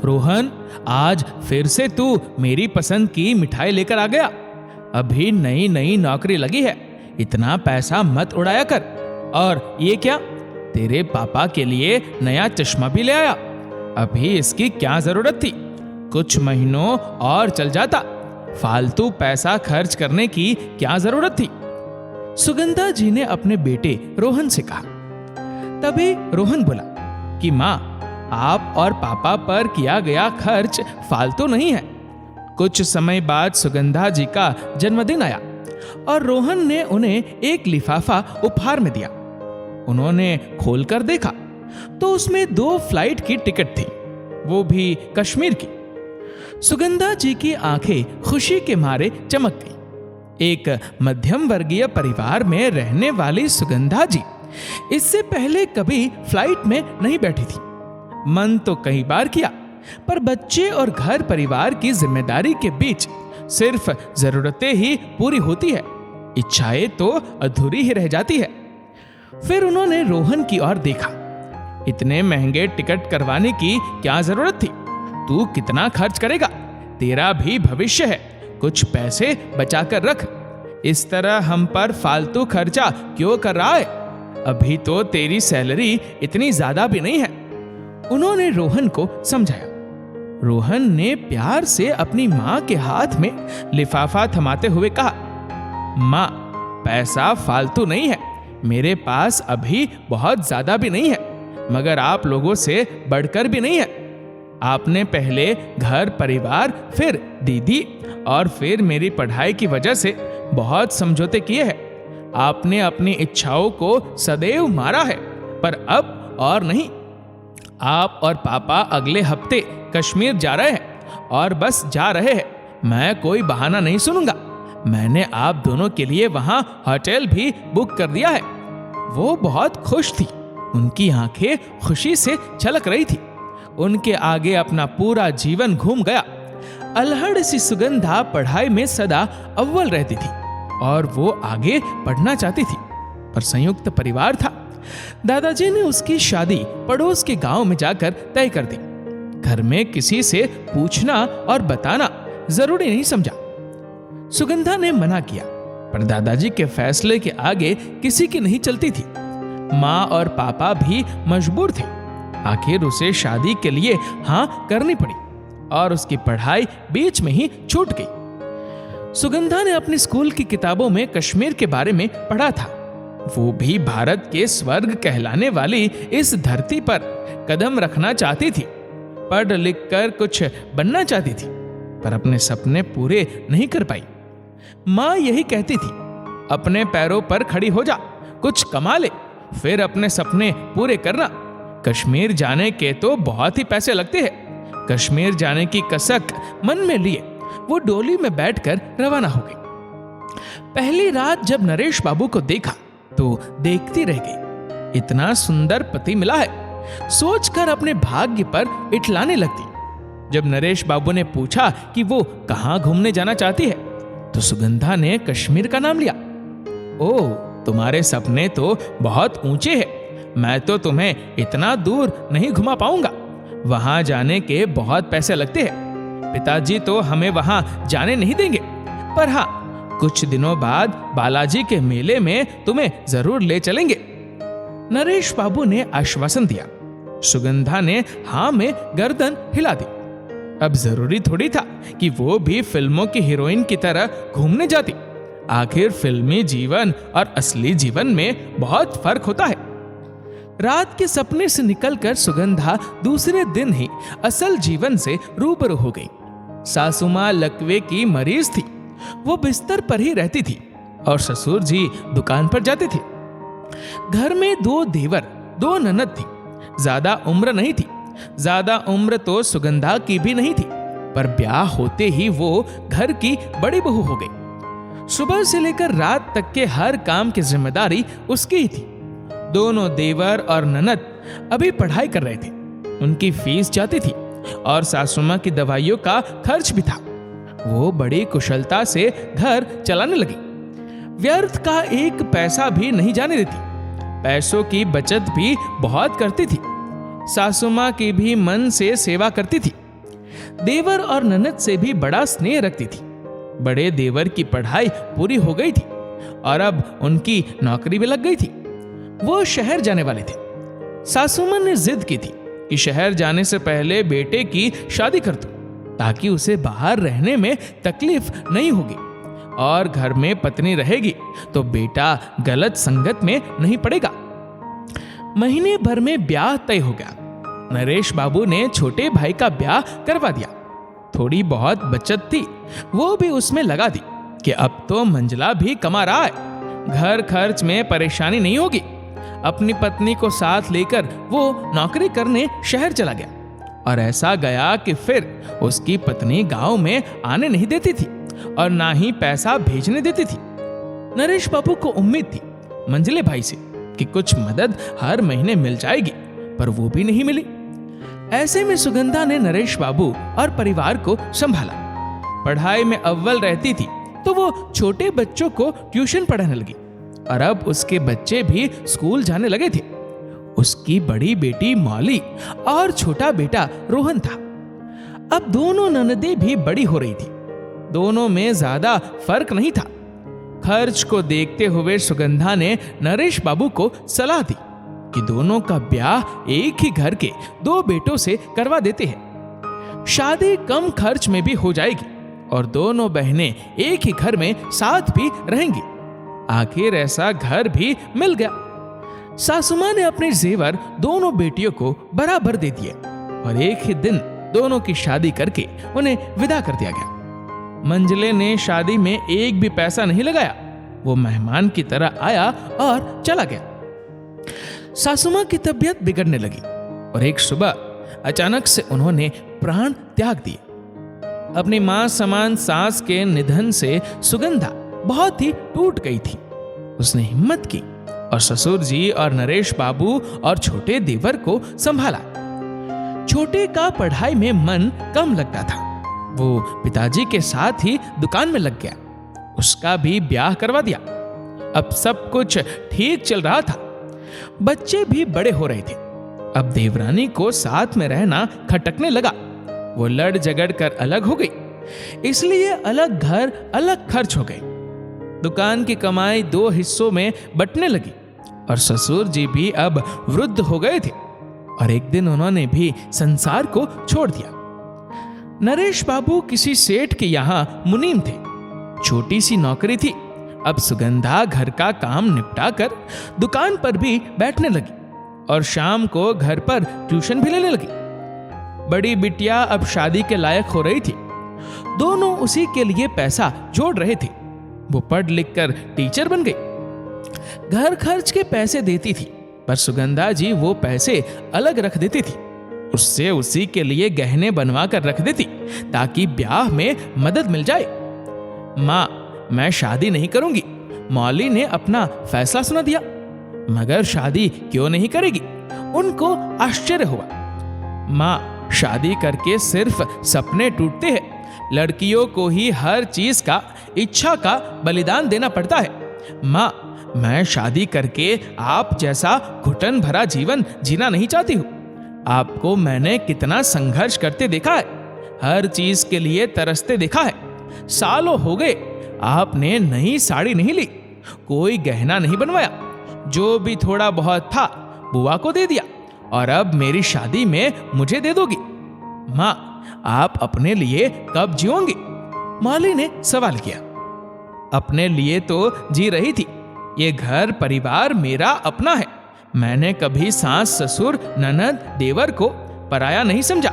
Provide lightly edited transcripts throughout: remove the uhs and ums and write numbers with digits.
रोहन, आज फिर से तू मेरी पसंद की मिठाई लेकर आ गया। अभी नई नई नौकरी लगी है, इतना पैसा मत उड़ाया कर। और ये क्या, तेरे पापा के लिए नया चश्मा भी ले आया। अभी इसकी क्या जरूरत थी, कुछ महीनों और चल जाता। फालतू पैसा खर्च करने की क्या जरूरत थी। सुगंधा जी ने अपने बेटे रोहन से कहा। तभी रोहन बोला कि माँ, आप और पापा पर किया गया खर्च फालतू नहीं है। कुछ समय बाद सुगंधा जी का जन्मदिन आया और रोहन ने उन्हें एक लिफाफा उपहार में दिया। उन्होंने खोलकर देखा तो उसमें 2 फ्लाइट की टिकट थी, वो भी कश्मीर की। सुगंधा जी की आंखें खुशी के मारे चमक गई। एक मध्यम वर्गीय परिवार में रहने वाली सुगंधा जी इससे पहले कभी फ्लाइट में नहीं बैठी थी। मन तो कई बार किया, पर बच्चे और घर परिवार की जिम्मेदारी के बीच सिर्फ जरूरतें ही पूरी होती है, इच्छाएं तो अधूरी ही रह जाती है। फिर उन्होंने रोहन की ओर देखा। इतने महंगे टिकट करवाने की क्या जरूरत थी? तू कितना खर्च करेगा? तेरा भी भविष्य है, कुछ पैसे बचा कर रख। इस तरह हम पर फालतू खर्चा क्यों कर रहा है? अभी तो तेरी सैलरी इतनी ज्यादा भी नहीं है। उन्होंने रोहन को समझाया। रोहन ने प्यार से अपनी माँ के हाथ में लिफाफा थमाते हुए कहा, माँ, पैसा फालतू नहीं है, मेरे पास अभी बहुत ज्यादा भी नहीं है, मगर आप लोगों से बढ़कर भी नहीं है। आपने पहले घर परिवार, फिर दीदी और फिर मेरी पढ़ाई की वजह से बहुत समझौते किए हैं। आपने अपनी इच्छाओं को सदैव मारा है, पर अब और नहीं। आप और पापा अगले हफ्ते कश्मीर जा रहे हैं और बस जा रहे हैं। मैं कोई बहाना नहीं सुनूंगा। मैंने आप दोनों के लिए वहां होटल भी बुक कर दिया है। वो बहुत खुश थी, उनकी आंखें खुशी से छलक रही थी। उनके आगे अपना पूरा जीवन घूम गया। अल्हड़ सी सुगंधा पढ़ाई में सदा अव्वल रहती थी और वो आगे पढ़ना चाहती थी, पर संयुक्त परिवार था। दादाजी ने उसकी शादी पड़ोस के गांव में जाकर तय कर दी। घर में किसी से पूछना और बताना जरूरी नहीं समझा। सुगंधा ने मना किया, पर दादाजी के फैसले के आगे किसी की नहीं चलती थी। माँ और पापा भी मजबूर थे। आखिर उसे शादी के लिए हाँ करनी पड़ी और उसकी पढ़ाई बीच में ही छूट गई। सुगंधा ने अपनी स्कूल की किताबों में कश्मीर के बारे में पढ़ा था। वो भी भारत के स्वर्ग कहलाने वाली इस धरती पर कदम रखना चाहती थी। पढ़ लिख कर कुछ बनना चाहती थी, पर अपने सपने पूरे नहीं कर पाई। माँ यही कहती थी, अपने पैरों पर खड़ी हो जा, कुछ कमा ले, फिर अपने सपने पूरे करना। कश्मीर जाने के तो बहुत ही पैसे लगते हैं। कश्मीर जाने की कसक मन में लिए वो डोली में बैठकर रवाना हो गई। पहली रात जब नरेश बाबू को देखा तो देखती रह गई। इतना सुंदर पति मिला है, सोचकर अपने भाग्य पर इठलाने लगती। जब नरेश बाबू ने पूछा कि वो कहाँ घूमने जाना चाहती है, तो सुगंधा ने कश्मीर का नाम लिया। ओह, तुम्हारे सपने तो बहुत ऊंचे हैं। मैं तो तुम्हें इतना दूर नहीं घुमा पाऊंगा। वहां जाने के बहुत पैसे लगते हैं। पिताजी तो हमें वहां जाने नहीं देंगे, पर हाँ, कुछ दिनों बाद बालाजी के मेले में तुम्हें जरूर ले चलेंगे। नरेश बाबू ने आश्वासन दिया। सुगंधा ने हाँ में गर्दन हिला दी। अब जरूरी थोड़ी था कि वो भी फिल्मों की हीरोइन की तरह घूमने जाती। आखिर फिल्मी जीवन और असली जीवन में बहुत फर्क होता है। रात के सपने से निकलकर सुगंधा दूसरे दिन ही असल जीवन से रूबरू हो गई। सासू मां लकवे की मरीज थी। वो बिस्तर पर ही रहती थी और ससुर जी दुकान पर जाते थे। घर में 2 देवर, 2 ननद थी। ज्यादा उम्र नहीं थी। ज्यादा उम्र तो सुगंधा की भी नहीं थी, पर ब्याह होते ही वो घर की बड़ी बहू हो गई। सुबह से लेकर रात तक के हर काम की जिम्मेदारी उसकी ही थी। दोनों देवर और ननद अभी पढ़ाई कर रहे थे। उनकी फीस जाती थी और सासू मां की दवाइयों का खर्च भी था। वो बड़ी कुशलता से घर चलाने लगी। व्यर्थ का एक पैसा भी नहीं जाने देती। पैसों की बचत भी बहुत करती थी। सासू मां की भी मन से सेवा करती थी। देवर और ननद से भी बड़ा स्नेह रखती थी। बड़े देवर की पढ़ाई पूरी हो गई थी और अब उनकी नौकरी भी लग गई थी। वो शहर जाने वाले थे। सासुमा ने जिद की थी कि शहर जाने से पहले बेटे की शादी कर दो, ताकि उसे बाहर रहने में तकलीफ नहीं होगी और घर में पत्नी रहेगी तो बेटा गलत संगत में नहीं पड़ेगा। महीने भर में ब्याह तय हो गया। नरेश बाबू ने छोटे भाई का ब्याह करवा दिया। थोड़ी बहुत बचत थी, वो भी उसमें लगा दी कि अब तो मंजला भी कमा रहा है, घर खर्च में परेशानी नहीं होगी। अपनी पत्नी को साथ लेकर वो नौकरी करने शहर चला गया और ऐसा गया कि फिर उसकी पत्नी गांव में आने नहीं देती थी और ना ही पैसा भेजने देती थी। नरेश बाबू को उम्मीद थी मंजले भाई से कि कुछ मदद हर महीने मिल जाएगी, पर वो भी नहीं मिली। ऐसे में सुगंधा ने नरेश बाबू और परिवार को संभाला। पढ़ाई में अव्वल रहती थी तो वो छोटे बच्चों को ट्यूशन पढ़ाने लगी और अब उसके बच्चे भी स्कूल जाने लगे थे। उसकी बड़ी बेटी मौली और छोटा बेटा रोहन था। अब दोनों ननदें भी बड़ी हो रही थी। दोनों में ज्यादा फर्क नहीं था। खर्च को देखते हुए सुगंधा ने नरेश बाबू को सलाह दी कि दोनों का ब्याह एक ही घर के 2 बेटों से करवा देते हैं। शादी कम खर्च में भी हो जाएगी और दोनों बहनें एक ही घर में साथ भी रहेंगी। आखिर ऐसा घर भी मिल गया। सासुमा ने अपने जेवर दोनों बेटियों को बराबर दे दिए और एक ही दिन दोनों की शादी करके उन्हें विदा कर दिया गया। मंजले ने शादी में एक भी पैसा नहीं लगाया। वो मेहमान की तरह आया और चला गया। सासुमा की तबीयत बिगड़ने लगी और एक सुबह अचानक से उन्होंने प्राण त्याग दिए। अपनी मां समान सास के निधन से सुगंधा बहुत ही टूट गई थी। उसने हिम्मत की और ससुर जी और नरेश बाबू और छोटे देवर को संभाला। छोटे का पढ़ाई में मन कम लगता था। वो पिताजी के साथ ही दुकान में लग गया। उसका भी ब्याह करवा दिया। अब सब कुछ ठीक चल रहा था। बच्चे भी बड़े हो रहे थे। अब देवरानी को साथ में रहना खटकने लगा। वो लड़ झगड़ कर अलग हो गई, इसलिए अलग घर अलग खर्च हो गए। दुकान की कमाई 2 हिस्सों में बंटने लगी और ससुर जी भी अब वृद्ध हो गए थे और एक दिन उन्होंने भी संसार को छोड़ दिया। नरेश बाबू किसी सेठ के यहां मुनीम थे। छोटी सी नौकरी थी। अब सुगंधा घर का काम निपटा कर दुकान पर भी बैठने लगी और शाम को घर पर ट्यूशन भी लेने लगी। बड़ी बिटिया अब शादी के लायक हो रही थी। दोनों उसी के लिए पैसा जोड़ रहे थे। वो पढ़ लिख कर टीचर बन गई। घर खर्च के पैसे देती थी, पर सुगंधा जी वो पैसे अलग रख देती थी। उससे उसी के लिए गहने बनवा कर रख देती ताकि ब्याह में मदद मिल जाए। माँ, मैं शादी नहीं करूंगी। मौली ने अपना फैसला सुना दिया। मगर शादी क्यों नहीं करेगी? उनको आश्चर्य हुआ। माँ, शादी करके सिर्फ सपने टूटते हैं। लड़कियों को ही हर चीज का, इच्छा का बलिदान देना पड़ता है। माँ, मैं शादी करके आप जैसा घुटन भरा जीवन जीना नहीं चाहती हूँ। आपको मैंने कितना संघर्ष करते देखा है, हर चीज के लिए तरसते देखा है। सालों हो गए आपने नई साड़ी नहीं ली, कोई गहना नहीं बनवाया। जो भी थोड़ा बहुत था बुआ को दे दिया और अब मेरी शादी में मुझे दे दोगी। माँ, आप अपने लिए कब जियोंगी? मौली ने सवाल किया। अपने लिए तो जी रही थी। ये घर परिवार मेरा अपना है। मैंने कभी सास, ससुर, ननद, देवर को पराया नहीं समझा।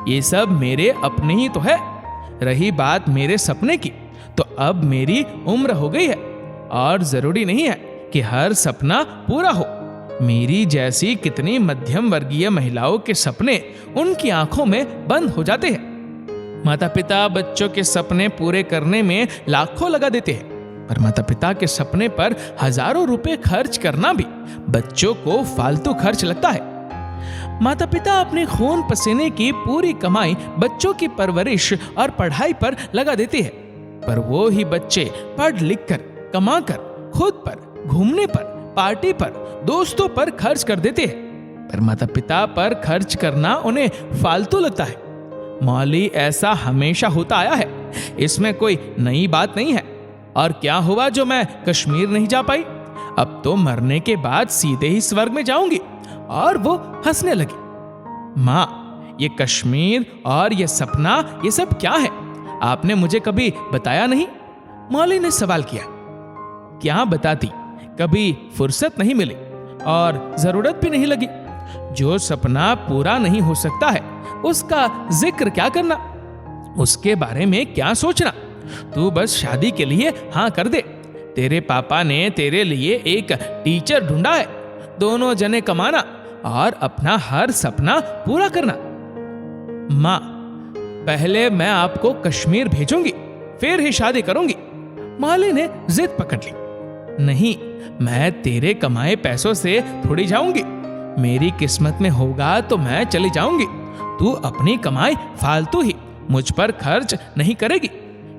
ये सब मेरे अपने ही तो है। रही बात मेरे सपने की, तो अब मेरी उम्र हो गई है और जरूरी नहीं है कि हर सपना पूरा हो। मेरी जैसी कितनी मध्यम वर्गीय महिलाओं के सपने उनकी आंखों में बंद हो जाते हैं। माता पिता बच्चों के सपने पूरे करने में लाखों लगा देते हैं, पर माता पिता के सपने पर हजारों रुपए खर्च करना भी बच्चों को फालतू खर्च लगता है। माता पिता अपने खून पसीने की पूरी कमाई बच्चों की परवरिश और पढ़ाई पर लगा देते हैं, पर वो ही बच्चे पढ़ लिख कर, कमा कर, खुद पर, घूमने पर, पार्टी पर, दोस्तों पर खर्च कर देते हैं। पर माता पिता पर खर्च करना उन्हें फालतू लगता है। मौली, ऐसा हमेशा होता आया है, इसमें कोई नई बात नहीं है। और क्या हुआ जो मैं कश्मीर नहीं जा पाई? अब तो मरने के बाद सीधे ही स्वर्ग में जाऊंगी। और वो हंसने लगी। माँ, ये कश्मीर और ये सपना, ये सब क्या है? आपने मुझे कभी बताया नहीं। मौली ने सवाल किया। क्या बताती, कभी फुर्सत नहीं मिली और जरूरत भी नहीं लगी। जो सपना पूरा नहीं हो सकता है उसका जिक्र क्या करना, उसके बारे में क्या सोचना। तू बस शादी के लिए हाँ कर दे। तेरे पापा ने तेरे लिए एक टीचर ढूंढा है। दोनों जने कमाना और अपना हर सपना पूरा करना। माँ, पहले मैं आपको कश्मीर भेजूंगी, फिर ही शादी करूंगी। मौली ने जिद पकड़ ली। नहीं, मैं तेरे कमाए पैसों से थोड़ी जाऊंगी। मेरी किस्मत में होगा तो मैं चली जाऊंगी। तू अपनी कमाई फालतू ही मुझ पर खर्च नहीं करेगी।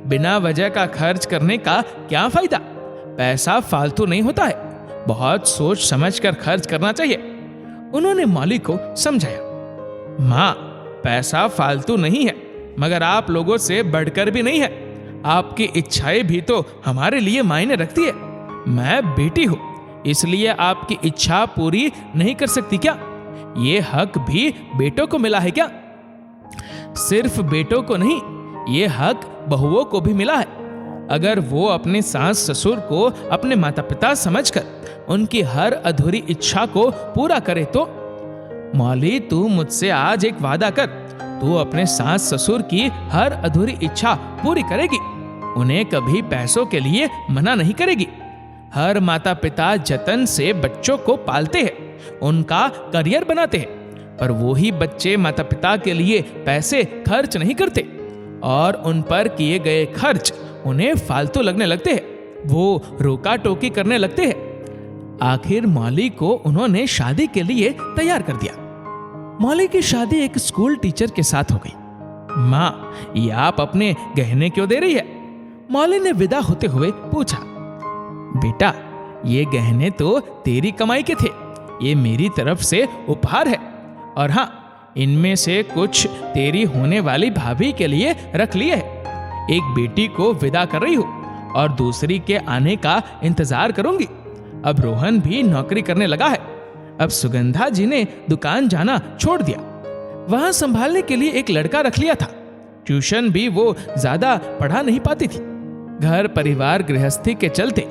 बिना वजह का खर्च करने का क्या फायदा? पैसा फालतू नहीं होता है, बहुत सोच समझ कर खर्च करना चाहिए। उन्होंने मौली को समझाया। माँ, पैसा फालतू नहीं है, मगर आप लोगों से बढ़कर भी नहीं है। आपकी इच्छाएं भी तो हमारे लिए मायने रखती है। मैं बेटी हूं, इसलिए आपकी इच्छा पूरी नहीं कर सकती क्या? ये हक भी बेटों को मिला है क्या? सिर्फ बेटों को नहीं, ये हक बहुओं को भी मिला है। अगर वो अपने सास ससुर को अपने माता पिता समझकर उनकी हर अधूरी इच्छा को पूरा करे तो। मौली, तू मुझसे आज एक वादा कर, तू अपने सास ससुर की हर अधूरी इच्छा पूरी करेगी। उन्हें कभी पैसों के लिए मना नहीं करेगी। हर माता पिता जतन से बच्चों को पालते हैं, उनका करियर बनाते हैं, पर वो ही बच्चे माता पिता के लिए पैसे खर्च नहीं करते और उन पर किए गए खर्च उन्हें फालतू लगने लगते हैं। वो रोका टोकी करने लगते हैं। आखिर मौली को उन्होंने शादी के लिए तैयार कर दिया। मौली की शादी एक स्कूल टीचर के साथ हो गई। माँ, ये आप अपने गहने क्यों दे रही है? मौली ने विदा होते हुए पूछा। बेटा, ये गहने तो तेरी कमाई के थे, ये मेरी तरफ से उपहार है। और हाँ, इनमें से कुछ तेरी होने वाली भाभी के लिए रख लिए है। एक बेटी को विदा कर रही हूँ और दूसरी के आने का इंतजार करूंगी। अब रोहन भी नौकरी करने लगा है। अब सुगंधा जी ने दुकान जाना छोड़ दिया। वहां संभालने के लिए एक लड़का रख लिया था। ट्यूशन भी वो ज्यादा पढ़ा नहीं पाती थी। घर परिवार गृहस्थी के चलते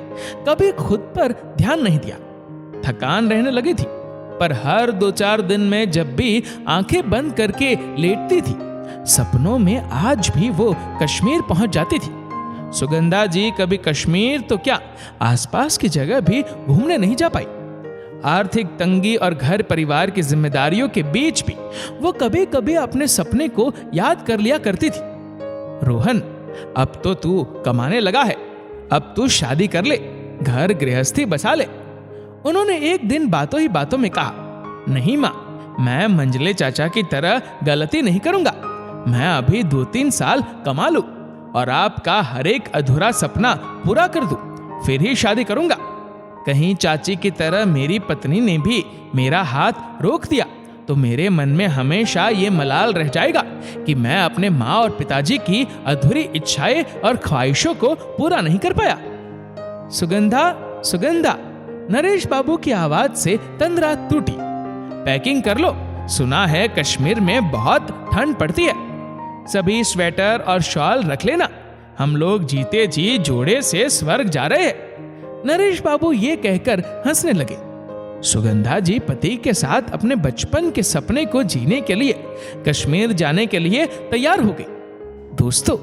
कभी खुद पर ध्यान नहीं दिया। थकान रहने लगी थी, पर हर 2-4 दिन में जब भी आंखें बंद करके लेटती थी, सपनों में आज भी वो कश्मीर पहुंच जाती थी। सुगंधा जी कभी कश्मीर तो क्या, आसपास की जगह भी घूमने नहीं जा पाई। आर्थिक तंगी और घर परिवार की जिम्मेदारियों के बीच भी वो कभी कभी अपने सपने को याद कर लिया करती थी। रोहन, अब तो तू कमाने लगा है, अब तू शादी कर ले, घर गृहस्थी बसा ले। उन्होंने एक दिन बातों ही बातों में कहा, नहीं माँ, मैं मंजले चाचा की तरह गलती नहीं करूंगा। मैं अभी 2-3 साल कमा लूं और आपका हर एक अधूरा सपना पूरा कर दूं, फिर ही शादी करूंगा। कहीं चाची की तरह मेरी पत्नी ने भी मेरा हाथ रोक दिया तो मेरे मन में हमेशा ये मलाल रह जाएगा कि मैं अपने माँ और पिताजी की अधूरी इच्छाएं और ख्वाहिशों को पूरा नहीं कर पाया। सुगंधा, सुगंधा, नरेश बाबू की आवाज से तंद्रा टूटी। पैकिंग कर लो, सुना है कश्मीर में बहुत ठंड पड़ती है। सभी स्वेटर और शॉल रख लेना, हम लोग जीते जी जोड़े से स्वर्ग जा रहे हैं। नरेश बाबू ये कहकर हंसने लगे। सुगंधा जी पति के साथ अपने बचपन के सपने को जीने के लिए कश्मीर जाने के लिए तैयार हो गई। दोस्तों,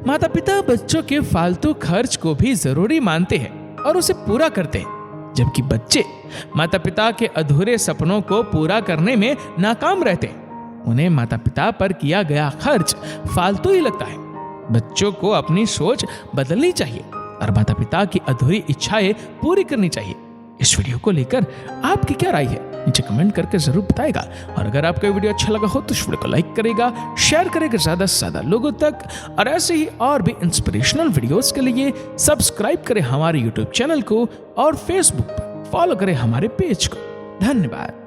माता पिता बच्चों के फालतू खर्च को भी जरूरी मानते हैं और उसे पूरा करते हैं, जबकि बच्चे माता पिता के अधूरे सपनों को पूरा करने में नाकाम रहते हैं। उन्हें माता पिता पर किया गया खर्च फालतू ही लगता है। बच्चों को अपनी सोच बदलनी चाहिए और माता पिता की अधूरी इच्छाएं पूरी करनी चाहिए। इस वीडियो को लेकर आपकी क्या राय है, नीचे कमेंट करके जरूर बताएगा। और अगर आपको ये वीडियो अच्छा लगा हो तो इस वीडियो को लाइक करेगा, शेयर करेगा ज्यादा से ज्यादा लोगों तक, और ऐसे ही और भी इंस्पिरेशनल वीडियोस के लिए सब्सक्राइब करें हमारे यूट्यूब चैनल को और फेसबुक पर फॉलो करें हमारे पेज को। धन्यवाद।